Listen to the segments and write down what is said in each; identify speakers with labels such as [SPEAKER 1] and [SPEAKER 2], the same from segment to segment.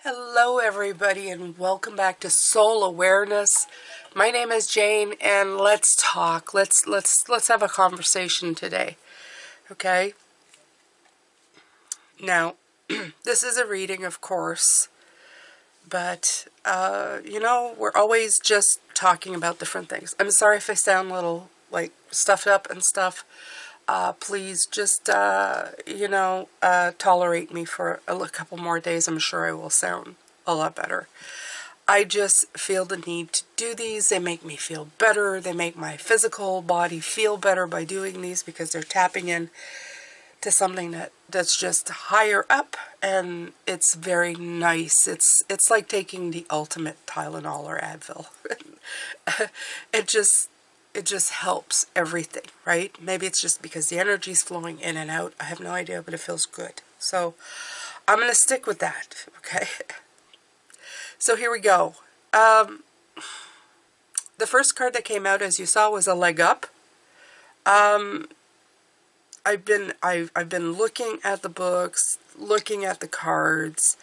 [SPEAKER 1] Hello everybody and welcome back to Soul Awareness. My name is Jane and let's talk. Let's have a conversation today. Okay? Now, this is a reading, of course, but we're always just talking about different things. I'm sorry if I sound a little like stuffed up and stuff. Please just tolerate me for a couple more days. I'm sure I will sound a lot better. I just feel the need to do these. They make me feel better. They make my physical body feel better by doing these because they're tapping in to something that's just higher up, and it's very nice. It's like taking the ultimate Tylenol or Advil. It just helps everything, right? Maybe it's just because the energy's flowing in and out. I have no idea, but it feels good. So I'm going to stick with that, okay? So here we go. The first card that came out, as you saw, was a leg up. I've been looking at the books, looking at the cards.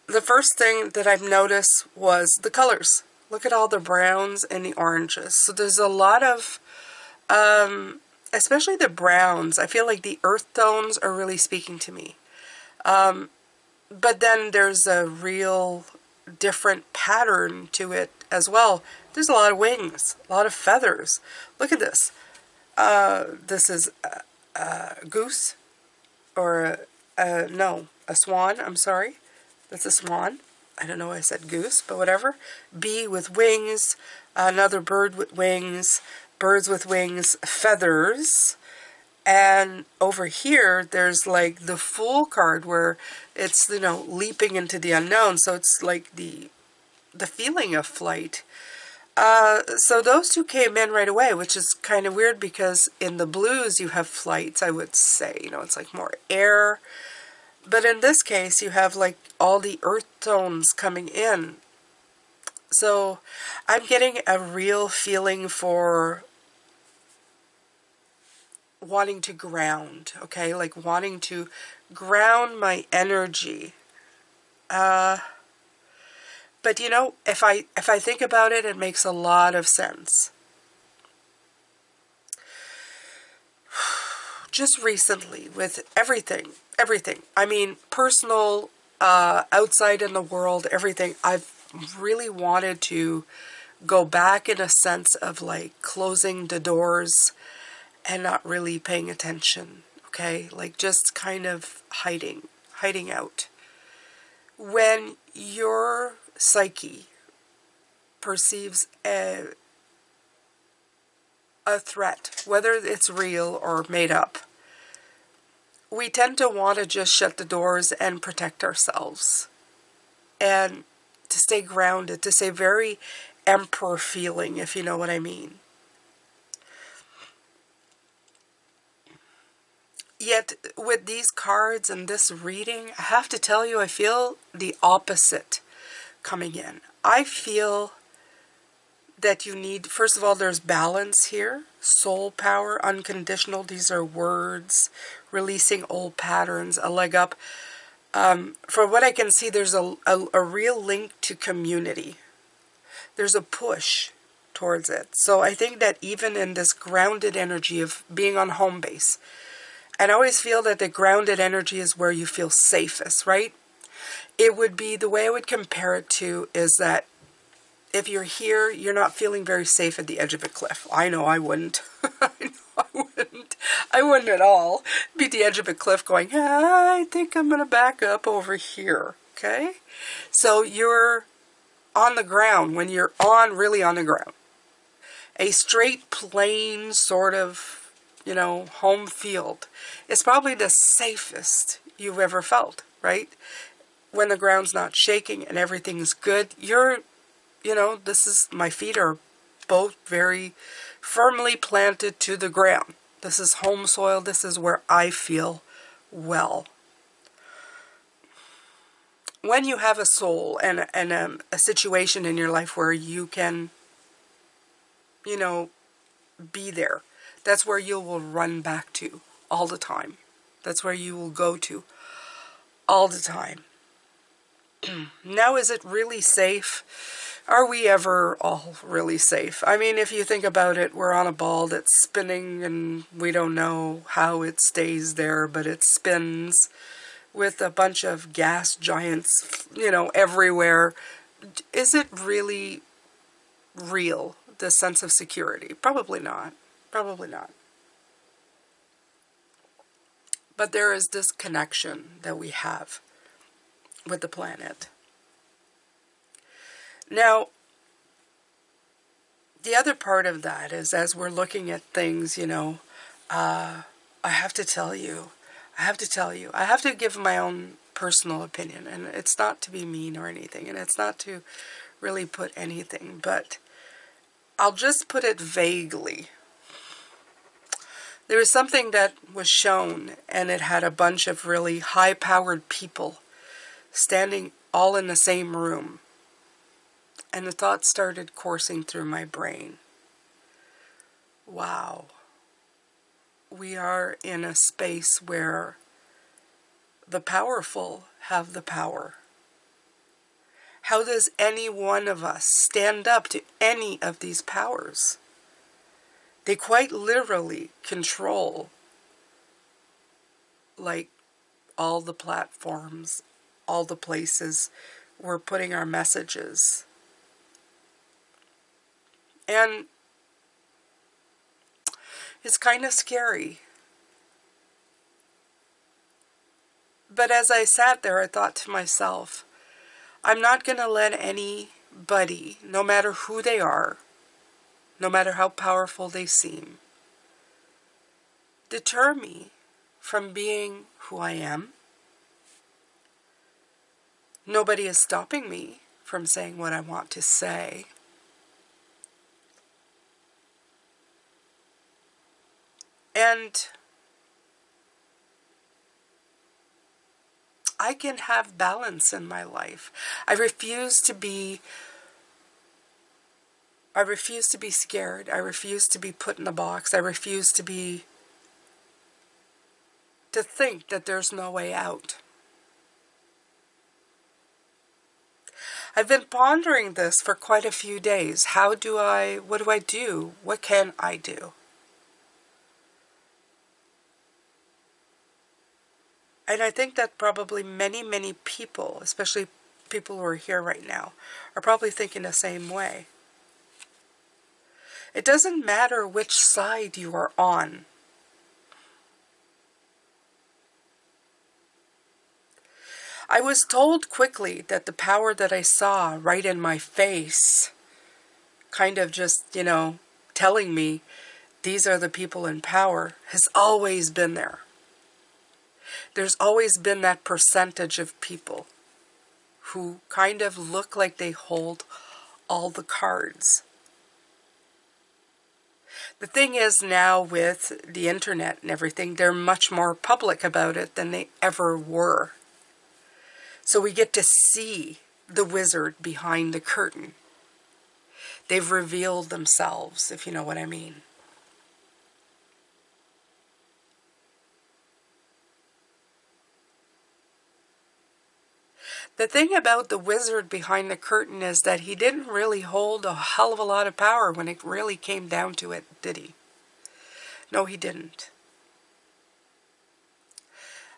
[SPEAKER 1] The first thing that I've noticed was the colors. Look at all the browns and the oranges. So there's a lot of, especially the browns. I feel like the earth tones are really speaking to me. But then there's a real different pattern to it as well. There's a lot of wings, a lot of feathers. Look at this. This is a goose, or no, a swan. I'm sorry. That's a swan. I don't know why I said goose, but whatever. Bee with wings, another bird with wings, birds with wings, feathers. And over here, there's like the Fool card where it's, leaping into the unknown. So it's like the feeling of flight. So those two came in right away, which is kind of weird because in the blues you have flights, I would say. It's like more air. But in this case, you have like all the earth tones coming in. So I'm getting a real feeling for wanting to ground, okay? Like wanting to ground my energy. But if I think about it, it makes a lot of sense. Just recently with everything. I mean, personal, outside in the world, everything. I've really wanted to go back in a sense of like closing the doors and not really paying attention, okay? Like just kind of hiding out. When your psyche perceives a threat, whether it's real or made up, we tend to want to just shut the doors and protect ourselves. And to stay grounded, to stay very emperor feeling, if you know what I mean. Yet, with these cards and this reading, I have to tell you, I feel the opposite coming in. I feel that you need, first of all, there's balance here. Soul power, unconditional, these are words. Releasing old patterns, a leg up. For what I can see, there's a real link to community. There's a push towards it. So I think that even in this grounded energy of being on home base, and I always feel that the grounded energy is where you feel safest, right? It would be, the way I would compare it to is that if you're here, you're not feeling very safe at the edge of a cliff. I know I wouldn't. I wouldn't at all be at the edge of a cliff going, I think I'm going to back up over here, okay? So you're on the ground when you're really on the ground. A straight, plain sort of, home field is probably the safest you've ever felt, right? When the ground's not shaking and everything's good, my feet are both very firmly planted to the ground. This is home soil. This is where I feel well. When you have a soul and a situation in your life where you can, be there, that's where you will run back to all the time. That's where you will go to all the time. Now, is it really safe? Are we ever all really safe? I mean, if you think about it, we're on a ball that's spinning and we don't know how it stays there, but it spins with a bunch of gas giants, everywhere. Is it really real, the sense of security? Probably not. Probably not. But there is this connection that we have with the planet. Now, the other part of that is, as we're looking at things, I have to tell you, I have to give my own personal opinion, and it's not to be mean or anything, and it's not to really put anything, but I'll just put it vaguely. There was something that was shown, and it had a bunch of really high-powered people standing all in the same room. And the thoughts started coursing through my brain. Wow. We are in a space where the powerful have the power. How does any one of us stand up to any of these powers? They quite literally control, like, all the platforms, all the places we're putting our messages. And it's kind of scary. But as I sat there, I thought to myself, I'm not going to let anybody, no matter who they are, no matter how powerful they seem, deter me from being who I am. Nobody is stopping me from saying what I want to say. And I can have balance in my life. I refuse to be scared. I refuse to be put in a box. I refuse to think that there's no way out. I've been pondering this for quite a few days. What do I do? What can I do? And I think that probably many, many people, especially people who are here right now, are probably thinking the same way. It doesn't matter which side you are on. I was told quickly that the power that I saw right in my face, kind of just, telling me these are the people in power, has always been there. There's always been that percentage of people who kind of look like they hold all the cards. The thing is now with the internet and everything, they're much more public about it than they ever were. So we get to see the wizard behind the curtain. They've revealed themselves, if you know what I mean. The thing about the wizard behind the curtain is that he didn't really hold a hell of a lot of power when it really came down to it, did he? No, he didn't.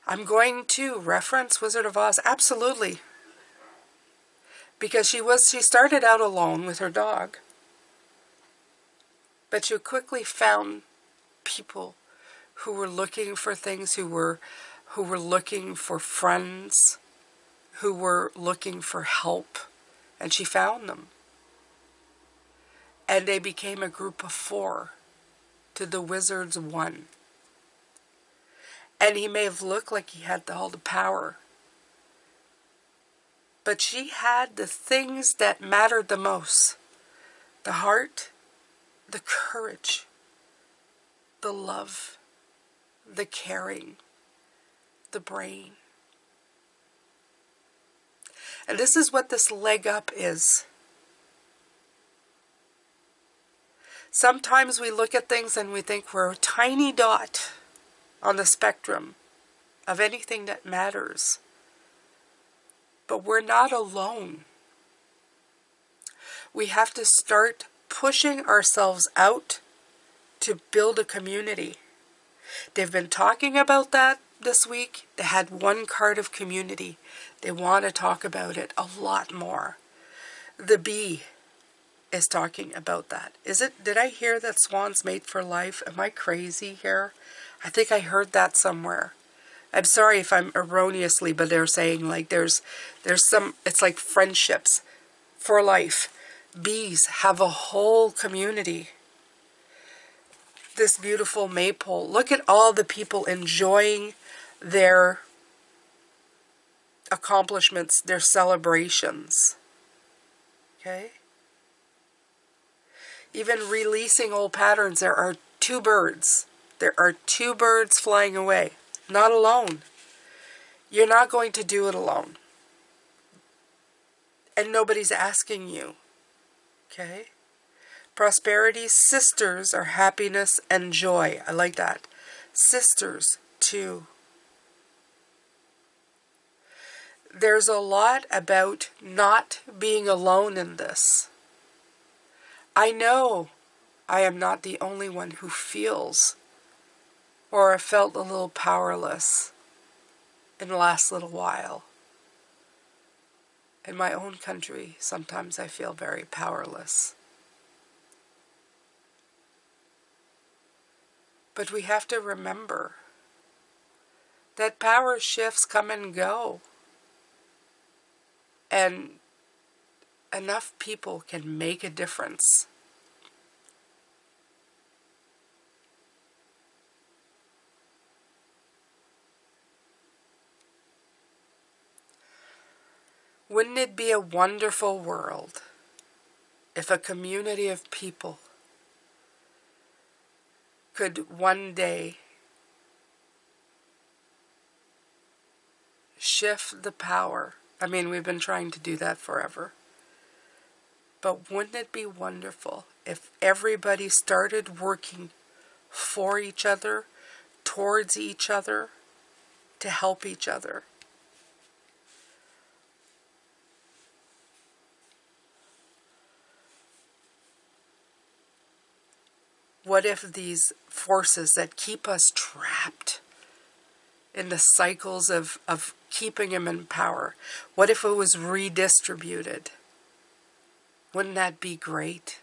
[SPEAKER 1] I'm going to reference Wizard of Oz, absolutely. Because she started out alone with her dog. But she quickly found people who were looking for things, who were looking for friends, who were looking for help, and she found them. And they became a group of 4 to the wizard's 1. And he may have looked like he had all the power, but she had the things that mattered the most: the heart, the courage, the love, the caring, the brain. And this is what this leg up is. Sometimes we look at things and we think we're a tiny dot on the spectrum of anything that matters. But we're not alone. We have to start pushing ourselves out to build a community. They've been talking about that this week. They had one card of community. They want to talk about it a lot more. The bee is talking about that. Did I hear that swans mate for life? Am I crazy here? I think I heard that somewhere. I'm sorry if I'm erroneously, but they're saying like there's some, it's like friendships for life. Bees have a whole community. This beautiful maypole. Look at all the people enjoying their accomplishments, their celebrations. Okay? Even releasing old patterns. There are two birds. There are two birds flying away. Not alone. You're not going to do it alone. And nobody's asking you. Okay? Prosperity, sisters are happiness and joy. I like that. Sisters, too. There's a lot about not being alone in this. I know I am not the only one who feels or felt a little powerless in the last little while. In my own country, sometimes I feel very powerless. But we have to remember that power shifts come and go. And enough people can make a difference. Wouldn't it be a wonderful world if a community of people could one day shift the power? I mean, we've been trying to do that forever. But wouldn't it be wonderful if everybody started working for each other, towards each other, to help each other? What if these forces that keep us trapped in the cycles of keeping him in power, what if it was redistributed? Wouldn't that be great,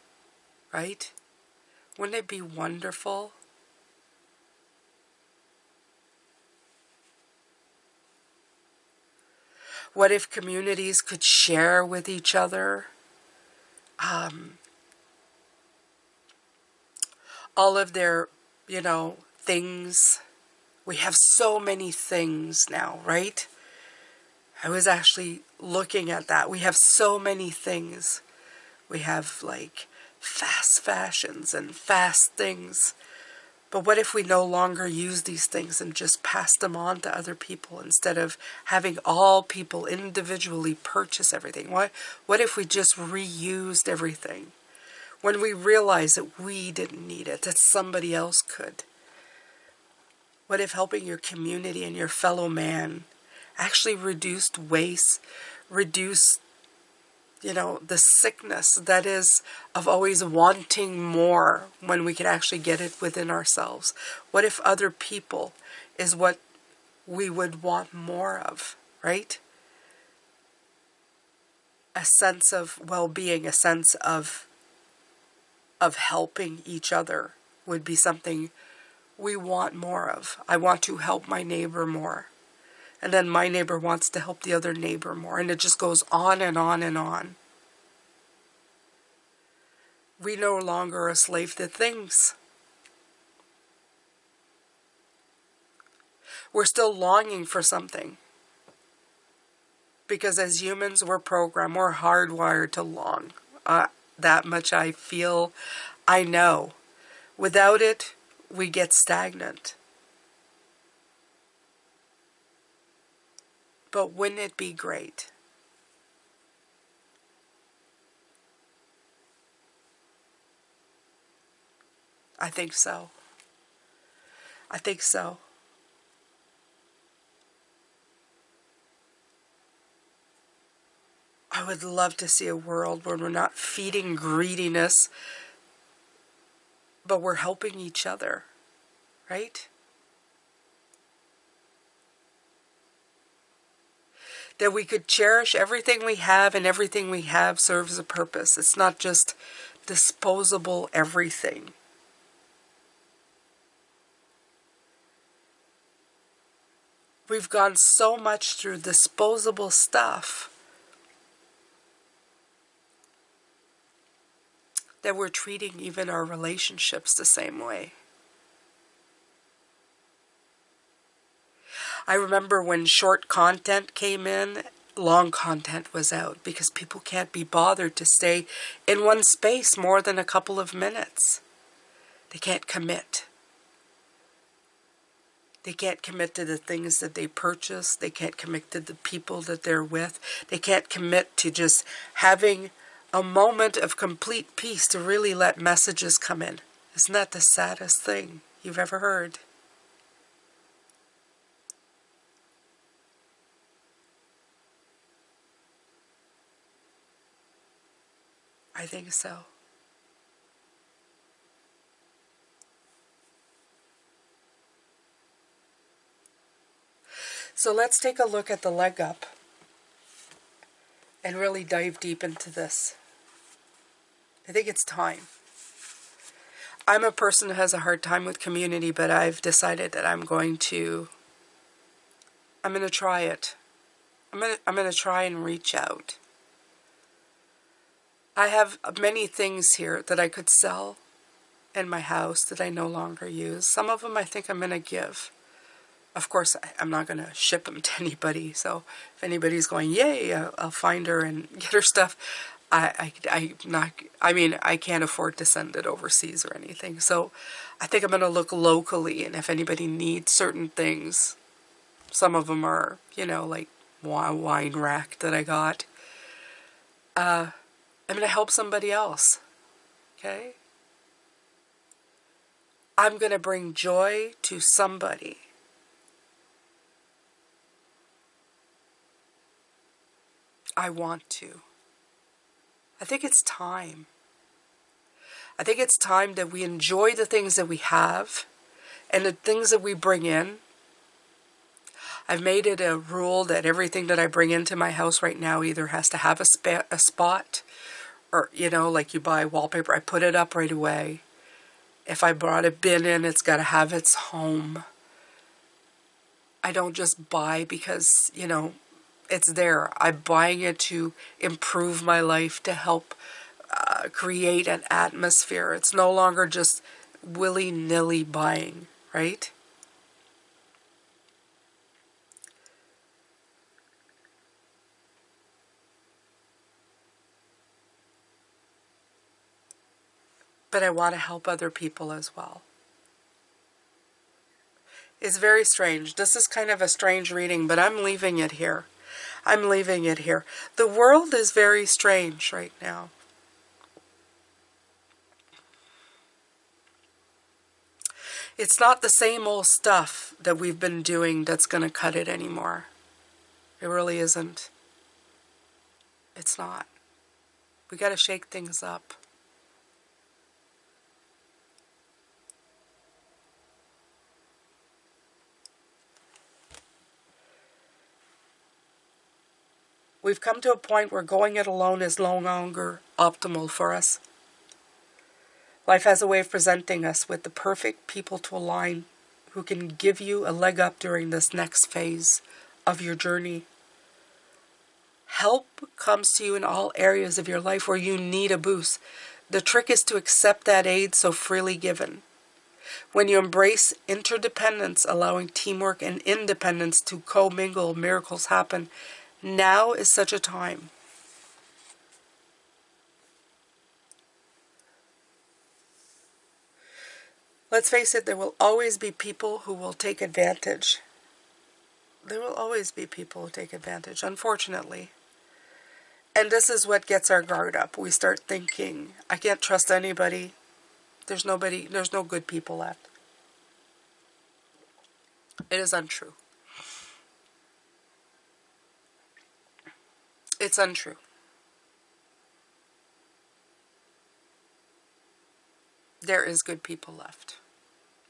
[SPEAKER 1] right? Wouldn't it be wonderful? What if communities could share with each other all of their, things? We have so many things now, right? I was actually looking at that. We have so many things. We have like fast fashions and fast things. But what if we no longer use these things and just pass them on to other people instead of having all people individually purchase everything? What if we just reused everything when we realized that we didn't need it, that somebody else could? What if helping your community and your fellow man actually reduced waste, reduced, the sickness that is of always wanting more when we can actually get it within ourselves? What if other people is what we would want more of, right? A sense of well-being, a sense of helping each other would be something we want more of. I want to help my neighbor more. And then my neighbor wants to help the other neighbor more. And it just goes on and on and on. We no longer are a slave to things. We're still longing for something. Because as humans, we're programmed, we're hardwired to long. That much I feel, I know. Without it, we get stagnant. But wouldn't it be great? I think so. I think so. would love to see a world where we're not feeding greediness, but we're helping each other, right? That we could cherish everything we have, and everything we have serves a purpose. It's not just disposable everything. We've gone so much through disposable stuff that we're treating even our relationships the same way. I remember when short content came in, long content was out because people can't be bothered to stay in one space more than a couple of minutes. They can't commit. They can't commit to the things that they purchase. They can't commit to the people that they're with. They can't commit to just having a moment of complete peace to really let messages come in. Isn't that the saddest thing you've ever heard? I think so. So let's take a look at the leg up and really dive deep into this. I think it's time. I'm a person who has a hard time with community, but I've decided that I'm going to try it. I'm going to try and reach out. I have many things here that I could sell in my house that I no longer use. Some of them I think I'm going to give. Of course, I'm not going to ship them to anybody. So if anybody's going, yay, I'll find her and get her stuff, I can't afford to send it overseas or anything. So I think I'm going to look locally, and if anybody needs certain things, some of them are, like wine rack that I got. I'm going to help somebody else. Okay? I'm going to bring joy to somebody. I want to. I think it's time. I think it's time that we enjoy the things that we have and the things that we bring in. I've made it a rule that everything that I bring into my house right now either has to have a spot or, like you buy wallpaper, I put it up right away. If I brought a bin in, it's got to have its home. I don't just buy because, it's there. I'm buying it to improve my life, to help create an atmosphere. It's no longer just willy-nilly buying, right? But I want to help other people as well. It's very strange. This is kind of a strange reading, but I'm leaving it here. I'm leaving it here. The world is very strange right now. It's not the same old stuff that we've been doing that's going to cut it anymore. It really isn't. It's not. We got to shake things up. We've come to a point where going it alone is no longer optimal for us. Life has a way of presenting us with the perfect people to align who can give you a leg up during this next phase of your journey. Help comes to you in all areas of your life where you need a boost. The trick is to accept that aid so freely given. When you embrace interdependence, allowing teamwork and independence to commingle, miracles happen. Now is such a time. Let's face it, there will always be people who will take advantage. There will always be people who take advantage, unfortunately. And this is what gets our guard up. We start thinking, I can't trust anybody. There's no good people left. It is untrue. It's untrue. there is good people left.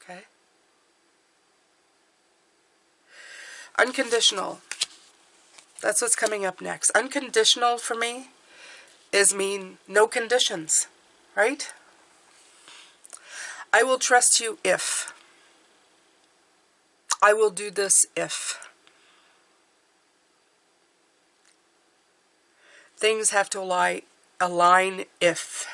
[SPEAKER 1] Okay? Unconditional. That's what's coming up next. Unconditional for me is mean no conditions, right? I will trust you if. I will do this if. Things have to align if.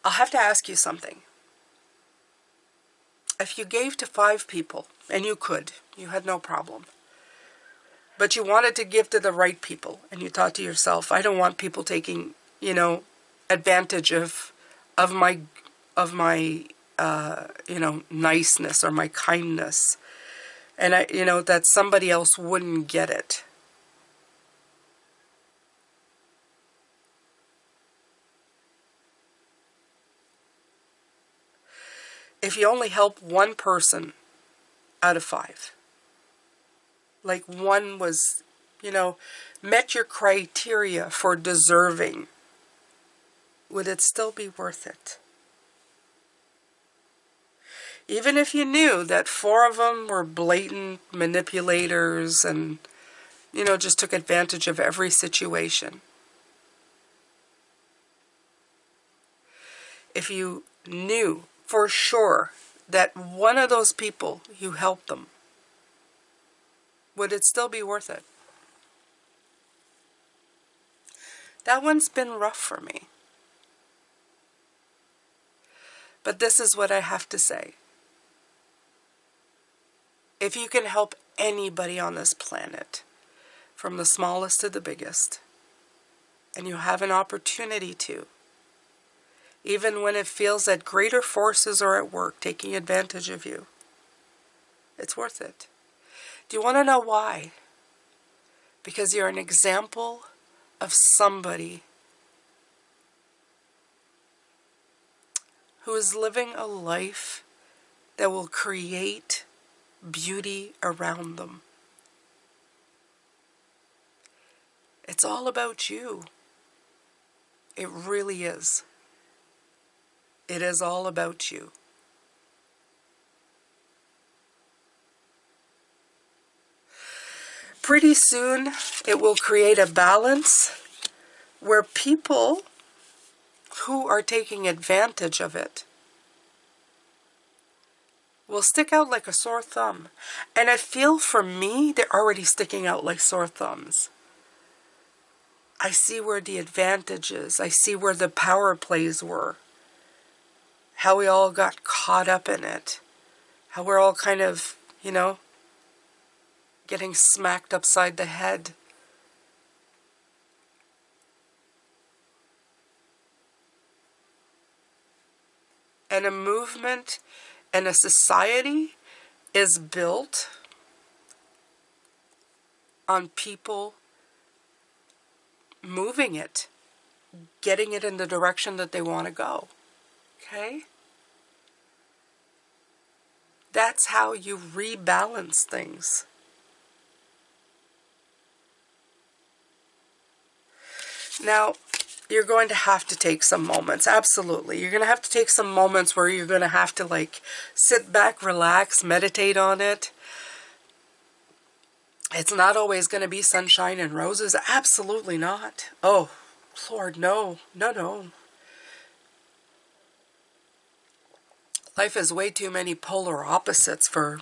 [SPEAKER 1] I'll have to ask you something. If you gave to 5 people, and you could, you had no problem, but you wanted to give to the right people, and you thought to yourself, I don't want people taking, advantage of my niceness or my kindness, and that somebody else wouldn't get it. If you only help one person out of 5, like one was, met your criteria for deserving, would it still be worth it? Even if you knew that 4 of them were blatant manipulators and, just took advantage of every situation. If you knew for sure that one of those people, you helped them, would it still be worth it? That one's been rough for me. But this is what I have to say. If you can help anybody on this planet, from the smallest to the biggest, and you have an opportunity to, even when it feels that greater forces are at work taking advantage of you, it's worth it. Do you want to know why? Because you're an example of somebody who is living a life that will create beauty around them. It's all about you. It really is. It is all about you. Pretty soon, it will create a balance where people who are taking advantage of it will stick out like a sore thumb. And I feel for me, they're already sticking out like sore thumbs. I see where the advantages, I see where the power plays were. How we all got caught up in it. How we're all kind of, getting smacked upside the head. And a movement and a society is built on people moving it, getting it in the direction that they want to go. Okay? That's how you rebalance things. Now, you're going to have to take some moments. Absolutely. You're going to have to take some moments where you're going to have to sit back, relax, meditate on it. It's not always going to be sunshine and roses. Absolutely not. Oh, Lord, no. No. Life has way too many polar opposites for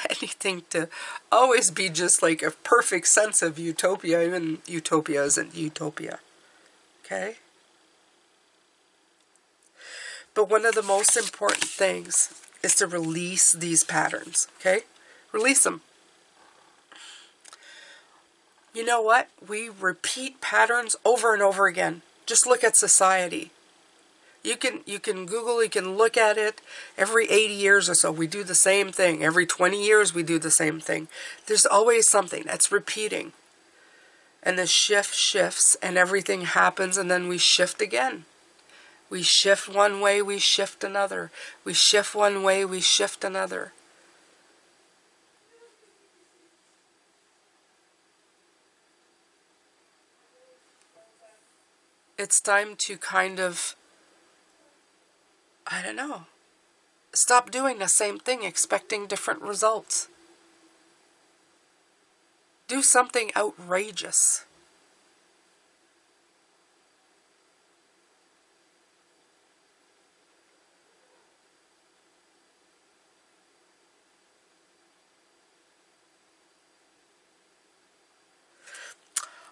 [SPEAKER 1] anything to always be just like a perfect sense of utopia. Even utopia isn't utopia. Okay? But one of the most important things is to release these patterns. Okay? Release them. You know what? We repeat patterns over and over again. Just look at society. You can Google, you can look at it. Every 80 years or so, we do the same thing. Every 20 years, we do the same thing. There's always something that's repeating. And the shift shifts, and everything happens, and then we shift again. We shift one way, we shift another. We shift one way, we shift another. It's time to kind of, I don't know, stop doing the same thing expecting different results. Do something outrageous.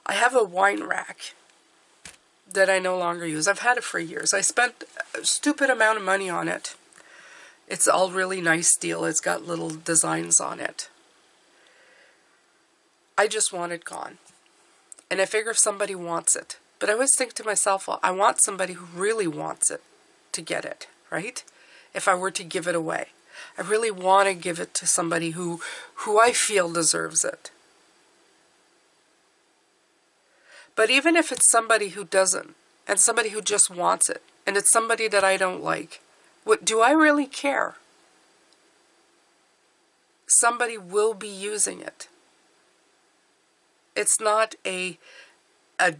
[SPEAKER 1] I have a wine rack that I no longer use. I've had it for years. I spent a stupid amount of money on it. It's all really nice steel. It's got little designs on it. I just want it gone. And I figure if somebody wants it. But I always think to myself, well, I want somebody who really wants it to get it, right? If I were to give it away. I really want to give it to somebody who I feel deserves it. But even if it's somebody who doesn't, and somebody who just wants it, and it's somebody that I don't like, do I really care? Somebody will be using it. It's not a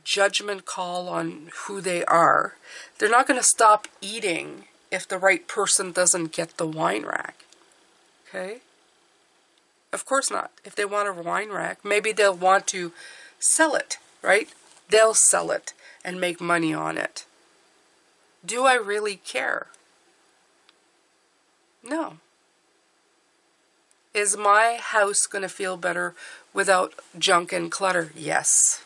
[SPEAKER 1] judgment call on who they are. They're not going to stop eating if the right person doesn't get the wine rack. Okay? Of course not. If they want a wine rack, maybe they'll want to sell it, right? They'll sell it and make money on it. Do I really care? No. Is my house going to feel better without junk and clutter? Yes.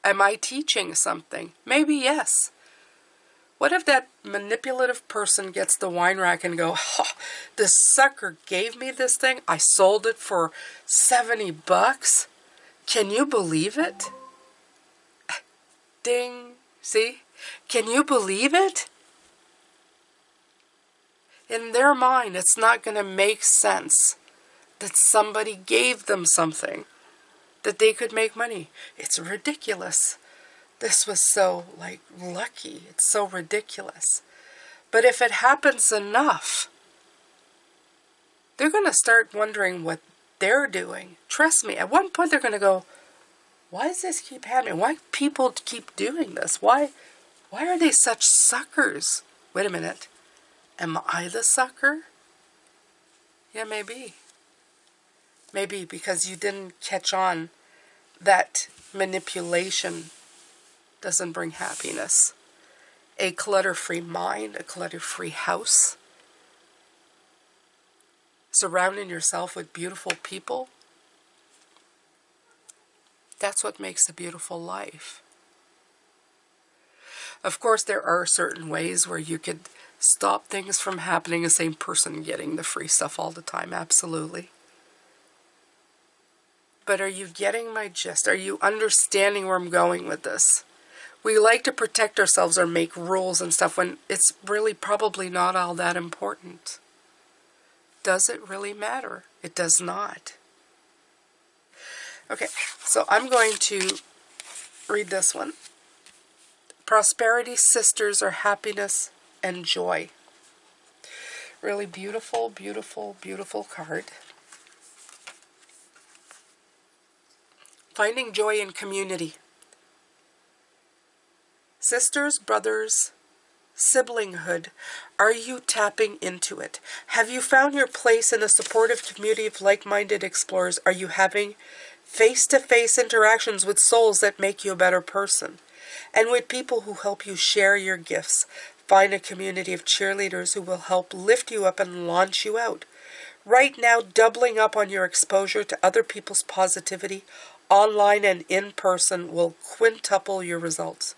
[SPEAKER 1] Am I teaching something? Maybe yes. What if that manipulative person gets the wine rack and go, oh, this sucker gave me this thing. I sold it for $70. Can you believe it? Ding. See? Can you believe it? In their mind, it's not going to make sense that somebody gave them something that they could make money. It's ridiculous. This was so, lucky. It's so ridiculous. But if it happens enough, they're going to start wondering what they're doing. Trust me, at one point they're going to go, why does this keep happening? Why people keep doing this? Why are they such suckers? Wait a minute. Am I the sucker? Yeah, maybe. Maybe because you didn't catch on that manipulation doesn't bring happiness. A clutter-free mind, a clutter-free house, surrounding yourself with beautiful people, that's what makes a beautiful life. Of course, there are certain ways where you could stop things from happening, the same person getting the free stuff all the time, absolutely. But are you getting my gist? Are you understanding where I'm going with this? We like to protect ourselves or make rules and stuff when it's really probably not all that important. Does it really matter? It does not. Okay, so I'm going to read this one. Prosperity sisters are happiness and joy. Really beautiful, beautiful, beautiful card. Finding joy in community. Sisters, brothers, siblinghood. Are you tapping into it? Have you found your place in a supportive community of like-minded explorers? Are you having face-to-face interactions with souls that make you a better person? And with people who help you share your gifts. Find a community of cheerleaders who will help lift you up and launch you out. Right now, doubling up on your exposure to other people's positivity, online and in person, will quintuple your results.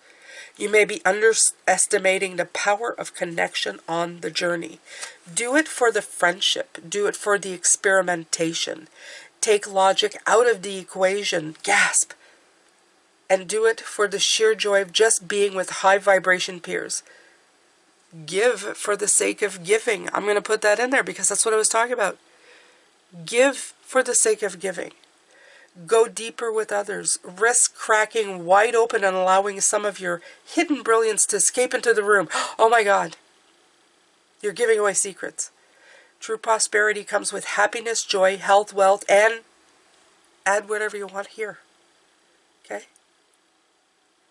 [SPEAKER 1] You may be underestimating the power of connection on the journey. Do it for the friendship. Do it for the experimentation. Take logic out of the equation. Gasp. And do it for the sheer joy of just being with high vibration peers. Give for the sake of giving. I'm going to put that in there because that's what I was talking about. Give for the sake of giving. Go deeper with others. Risk cracking wide open and allowing some of your hidden brilliance to escape into the room. Oh my God. You're giving away secrets. True prosperity comes with happiness, joy, health, wealth, and add whatever you want here. Okay?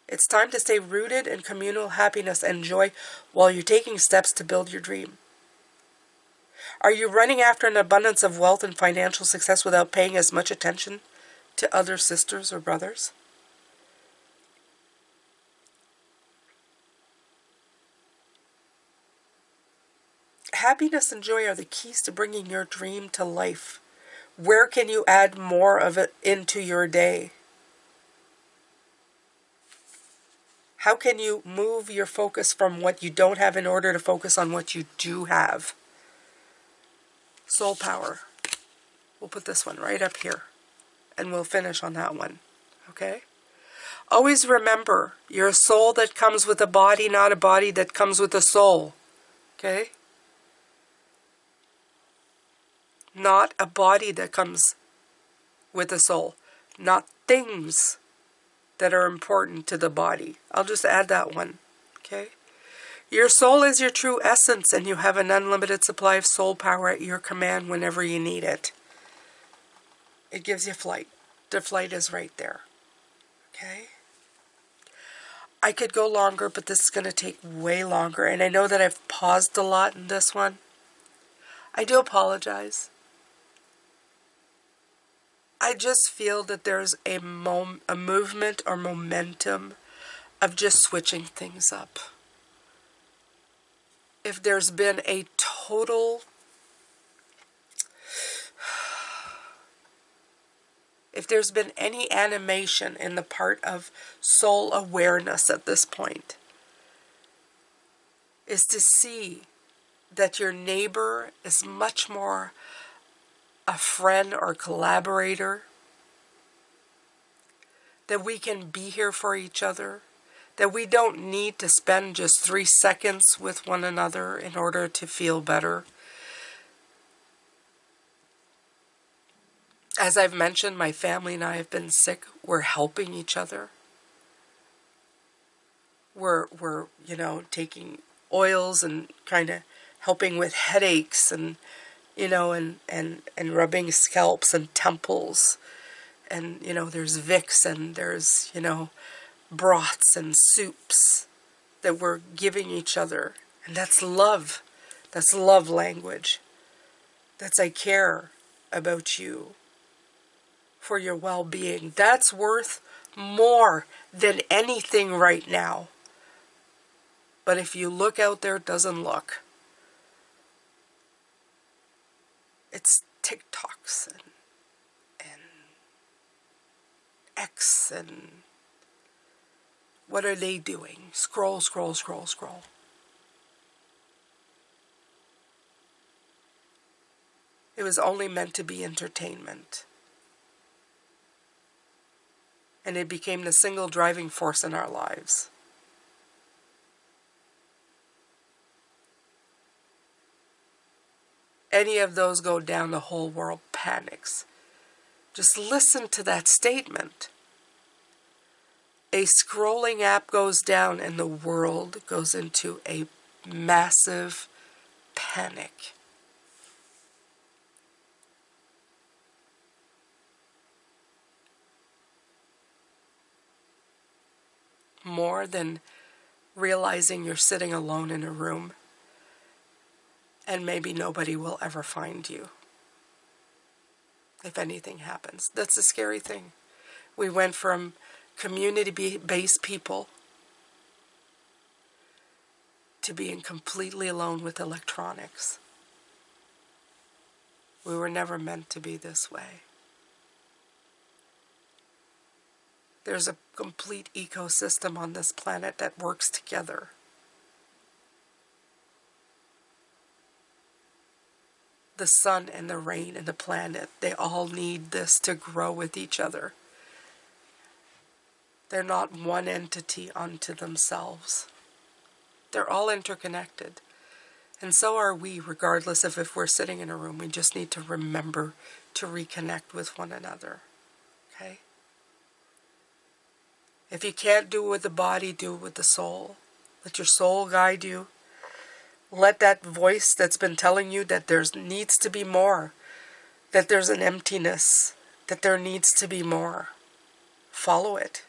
[SPEAKER 1] It's time to stay rooted in communal happiness and joy while you're taking steps to build your dream. Are you running after an abundance of wealth and financial success without paying as much attention to other sisters or brothers? Happiness and joy are the keys to bringing your dream to life. Where can you add more of it into your day? How can you move your focus from what you don't have in order to focus on what you do have? Soul power. We'll put this one right up here. And we'll finish on that one. Okay? Always remember, you're a soul that comes with a body, not a body that comes with a soul. Okay? Not a body that comes with a soul. Not things that are important to the body. I'll just add that one. Okay? Your soul is your true essence, and you have an unlimited supply of soul power at your command whenever you need it. It gives you flight. The flight is right there. Okay? I could go longer, but this is going to take way longer. And I know that I've paused a lot in this one. I do apologize. I just feel that there's a movement or momentum of just switching things up. If there's been a total... If there's been any animation in the part of soul awareness at this point, is to see that your neighbor is much more a friend or collaborator, that we can be here for each other, that we don't need to spend just 3 seconds with one another in order to feel better. As I've mentioned, my family and I have been sick. We're helping each other. We're taking oils and kind of helping with headaches and, and rubbing scalps and temples. And, there's Vicks and there's, broths and soups that we're giving each other. And that's love. That's love language. That's I care about you for your well-being. That's worth more than anything right now. But if you look out there, it doesn't look. It's TikToks and X and what are they doing? Scroll, scroll, scroll, scroll. It was only meant to be entertainment. And it became the single driving force in our lives. Any of those go down, the whole world panics. Just listen to that statement. A scrolling app goes down and the world goes into a massive panic. More than realizing you're sitting alone in a room and maybe nobody will ever find you if anything happens. That's a scary thing. We went from community-based people to being completely alone with electronics. We were never meant to be this way. There's a complete ecosystem on this planet that works together. The sun and the rain and the planet, they all need this to grow with each other. They're not one entity unto themselves. They're all interconnected. And so are we, regardless of if we're sitting in a room. We just need to remember to reconnect with one another. Okay? If you can't do it with the body, do it with the soul. Let your soul guide you. Let that voice that's been telling you that there needs to be more, that there's an emptiness, that there needs to be more, follow it.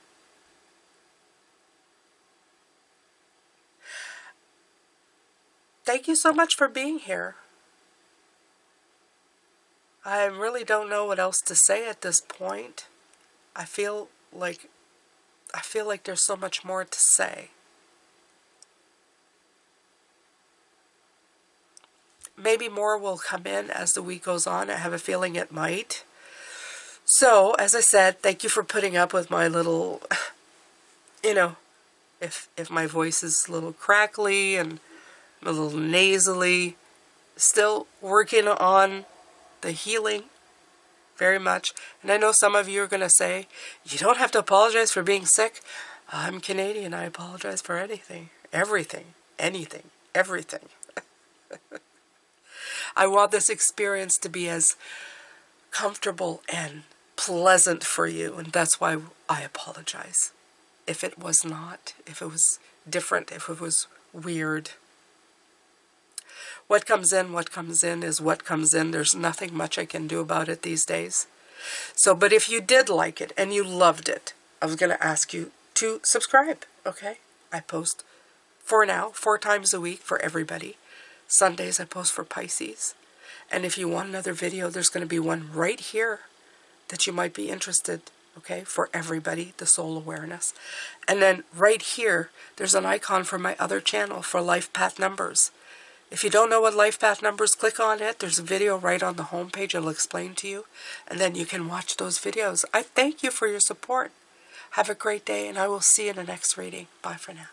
[SPEAKER 1] Thank you so much for being here. I really don't know what else to say at this point. I feel like there's so much more to say. Maybe more will come in as the week goes on. I have a feeling it might. So, as I said, thank you for putting up with my little, if my voice is a little crackly and a little nasally, still working on the healing very much. And I know some of you are going to say, you don't have to apologize for being sick. I'm Canadian. I apologize for anything, everything, anything, everything. I want this experience to be as comfortable and pleasant for you, and that's why I apologize. If it was not, if it was different, if it was weird. What comes in is what comes in. There's nothing much I can do about it these days. So, but if you did like it and you loved it, I was going to ask you to subscribe, okay? I post, for now, 4 times a week for everybody. Sundays I post for Pisces. And if you want another video, there's going to be one right here that you might be interested, okay, for everybody, the soul awareness. And then right here, there's an icon for my other channel for life path numbers. If you don't know what life path numbers, click on it. There's a video right on the home page. It'll explain to you. And then you can watch those videos. I thank you for your support. Have a great day, and I will see you in the next reading. Bye for now.